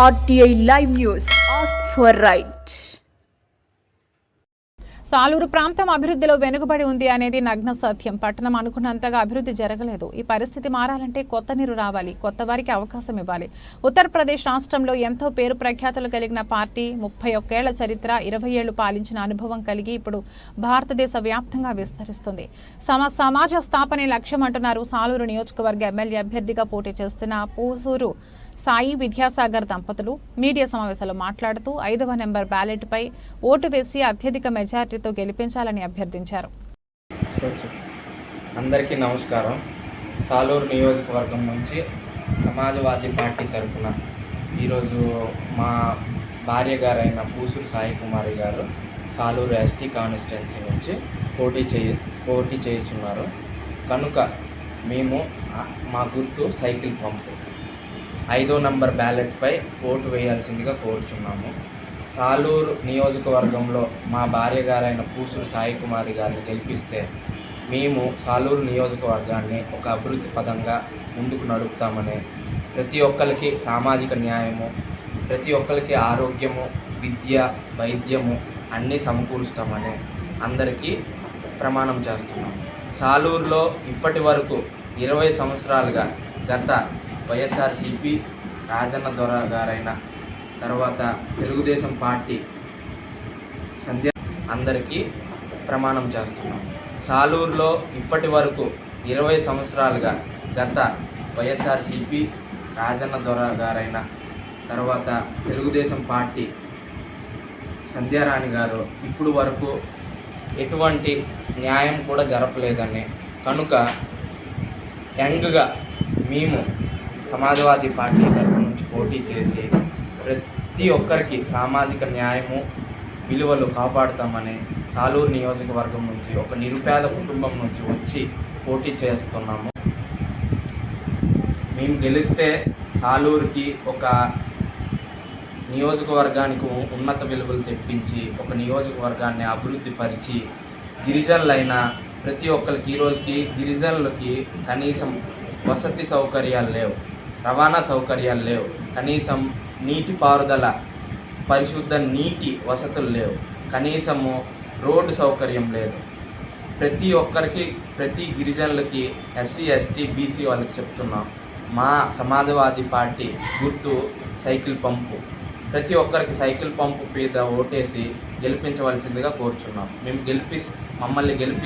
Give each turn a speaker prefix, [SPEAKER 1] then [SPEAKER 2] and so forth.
[SPEAKER 1] RTI Live News. Ask for right.
[SPEAKER 2] Saluru ప్రాంతం అభివృద్ధిలో వెనుకబడి ఉంది అనేది నగ్న సత్యం. పట్టణం అనుకున్నంతగా అభివృద్ధి జరగలేదు. ఈ పరిస్థితి మారాలంటే కొత్త నీరు రావాలి, కొత్త వారికి అవకాశం ఇవ్వాలి. ఉత్తరప్రదేశ్ రాష్ట్రంలో ఎంతో పేరు ప్రఖ్యాతులు కలిగిన పార్టీ 31 ఏళ్ల చరిత్ర, 20 ఏళ్లు పాలించిన అనుభవం కలిగి ఇప్పుడు భారతదేశ వ్యాప్తంగా విస్తరిస్తుంది. సమాజ స్థాపనే లక్ష్యం అంటున్నారు సాలూరు నియోజకవర్గ ఎమ్మెల్యే అభ్యర్థిగా పోటీ చేస్తున్న పూసూరు సాయి విద్యాసాగర్ దంపతులు. మీడియా సమావేశంలో మాట్లాడుతూ 5వ నెంబర్ బ్యాలెట్పై ఓటు వేసి అత్యధిక మెజార్టీతో గెలిపించాలని అభ్యర్థించారు.
[SPEAKER 3] అందరికీ నమస్కారం. సాలూరు నియోజకవర్గం నుంచి సమాజవాదీ పార్టీ తరఫున ఈరోజు మా భార్య గారైన పూసూరు సాయి కుమారి గారు సాలూరు ఎస్టీ కాన్స్టిట్యున్సీ నుంచి పోటీ చేయుచున్నారు. కనుక మేము మా గుర్తు సైకిల్ పంపు 5వ నంబర్ బ్యాలెట్పై ఓటు వేయాల్సిందిగా కోరుచున్నాము. సాలూరు నియోజకవర్గంలో మా భార్య గారైన పూసూరు సాయి కుమారి గారిని గెలిపిస్తే మేము సాలూరు నియోజకవర్గాన్ని ఒక అభివృద్ధి పదంగా ముందుకు నడుపుతామని, ప్రతి ఒక్కరికి సామాజిక న్యాయము, ప్రతి ఒక్కరికి ఆరోగ్యము, విద్య, వైద్యము అన్నీ సమకూరుస్తామని అందరికీ ప్రమాణం చేస్తున్నాము. సాలూరులో ఇప్పటి వరకు 20 సంవత్సరాలుగా గత వైఎస్ఆర్సీపీ రాజన్న దొర గారైన తర్వాత తెలుగుదేశం పార్టీ అందరికీ ప్రమాణం చేస్తున్నాం. సాలూరులో ఇప్పటి వరకు 20 సంవత్సరాలుగా గత వైఎస్ఆర్సీపీ రాజన్న దొర గారైన తర్వాత తెలుగుదేశం పార్టీ సంధ్యారాణి గారు ఇప్పుడు వరకు ఎటువంటి న్యాయం కూడా జరపలేదని, కనుక యంగ్గా మేము సమాజవాదీ పార్టీ తరఫు నుంచి పోటీ చేసి ప్రతి ఒక్కరికి సామాజిక న్యాయము, విలువలు కాపాడుతామని సాలూరు నియోజకవర్గం నుంచి ఒక నిరుపేద కుటుంబం నుంచి వచ్చి పోటీ చేస్తున్నాము. మేము గెలిస్తే సాలూరుకి ఒక నియోజకవర్గానికి ఉన్నత విలువలు తెప్పించి ఒక నియోజకవర్గాన్ని అభివృద్ధి పరిచి గిరిజనులైన ప్రతి ఒక్కరికి ఈరోజుకి గిరిజనులకి కనీసం వసతి సౌకర్యాలు లేవు, రవాణా సౌకర్యాలు లేవు, కనీసం నీటి పారుదల పరిశుద్ధ నీటి వసతులు లేవు, కనీసము రోడ్డు సౌకర్యం లేదు. ప్రతి ఒక్కరికి, ప్రతి గిరిజనులకి, ఎస్సీ ఎస్టీ బీసీ వాళ్ళకి చెప్తున్నాం, మా సమాజవాదీ పార్టీ గుర్తు సైకిల్ పంపు. ప్రతి ఒక్కరికి సైకిల్ పంపు మీద ఓటేసి గెలిపించవలసిందిగా కోరుచున్నాం. మమ్మల్ని గెలిపి